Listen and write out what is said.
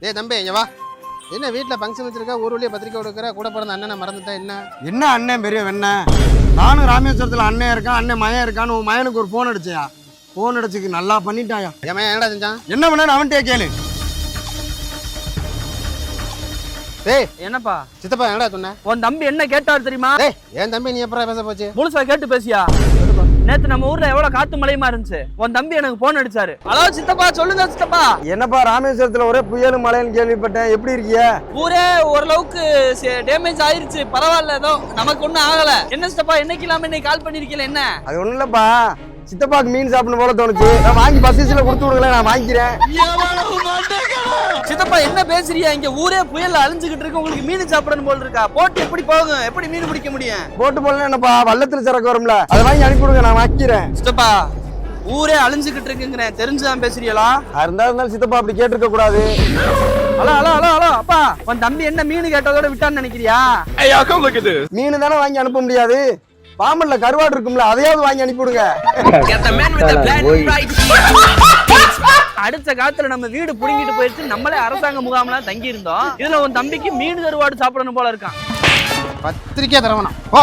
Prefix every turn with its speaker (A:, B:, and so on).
A: டேய் தம்பி இங்க வா. என்ன வீட்டில் ஃபங்க்ஷன் வச்சிருக்க, ஊர் வழியாக பத்திரிக்கை கொடுக்குற, கூட பிறந்த அண்ணனை மறந்துட்டா என்ன?
B: என்ன அண்ணன் பெரிய வெண்ண? நானும் ராமேஸ்வரத்தில் அண்ணன் இருக்கான், அண்ணன் மயன் இருக்கான்னு உன் மயனுக்கு ஒரு ஃபோன் அடிச்சியா? ஃபோன் அடிச்சுக்கு நல்லா பண்ணிட்டாயா?
A: என் மகன் என்னடா செஞ்சான்?
B: என்ன பண்ண அவன்கிட்டே கேளு.
A: டேய்
C: என்னப்பா
A: சித்தப்பா என்னடா சொன்ன?
C: உன் தம்பி என்ன கேட்டாரு தெரியுமா?
A: டேய் என் தம்பி நீ எப்பறம் பேச போச்சு?
C: முழுசா கேட்டு பேசியா? நேத்து நம்ம ஊர்ல எவ்வளவு காத்து மழையுமா இருந்துச்சு, உன் தம்பி எனக்கு போன் அடிச்சாரு. ஹலோ சித்தப்பா, சொல்லுங்க சித்தப்பா.
B: என்னப்பா ராமேஸ்வரத்தில் ஒரே புயலும் மழைன்னு கேள்விப்பட்டேன், எப்படி இருக்கிய?
C: ஊரே ஓரளவுக்கு டேமேஜ் ஆயிருச்சு, பரவாயில்ல, ஏதோ நமக்கு ஒண்ணும் ஆகல. என்ன சித்தப்பா என்னைக்கு இல்லாம இன்னைக்கு கால் பண்ணிருக்கீங்க? என்ன
B: அது ஒண்ணும் இல்லப்பா, சித்தப்பாக்கு மீன் சாப்பிடணும் போல தோணுச்சு, நான் வாங்கி பஸ்ஸில் கொடுத்து விடுங்களேன், நான் வாங்கிக்கிறேன்.
C: சித்தப்பா என்ன பேசுறியா? இங்க ஊரே புயல் அழிஞ்சுகிட்டு இருக்கு, உங்களுக்கு மீன் சாப்பிடணும் போல இருக்கா? போட்டு எப்படி போகும், எப்படி மீன் பிடிக்க முடியும்?
B: போட்டு போல என்னப்பா, வள்ளத்துல சரக்கு வரும்ல, அதை வாங்கி அனுப்பி விடுங்க, நான் வாங்கிக்கிறேன்.
C: சித்தப்பா ஊரே அழிஞ்சுகிட்டு இருக்குங்கிறேன், தெரிஞ்சுதான் பேசுறீங்களா?
B: இருந்தாலும் சித்தப்பா அப்படி கேட்டிருக்க கூடாது.
C: ஹலோ ஹலோ ஹலோ ஹலோ அப்பா, உன் தம்பி என்ன மீன் கேட்டதோட விட்டான்னு நினைக்கிறியா?
B: மீன் தானே வாங்கி அனுப்ப முடியாது, பாம்பன்ல கருவாடு இருக்கும்ல, அதையாவது வாங்கி அனுப்பிவிடுங்க.
C: அடுத்த காலத்துல நம்ம வீடு புடுங்கிட்டு போயிடுச்சு, நம்மளே அரசாங்க முகாம்லாம் தங்கி இருந்தோம். இதுல உன் தம்பிக்கு மீன் கருவாடு சாப்பிடணும் போல இருக்கான்.
A: பத்திரிக்கை தரவணும். ஓ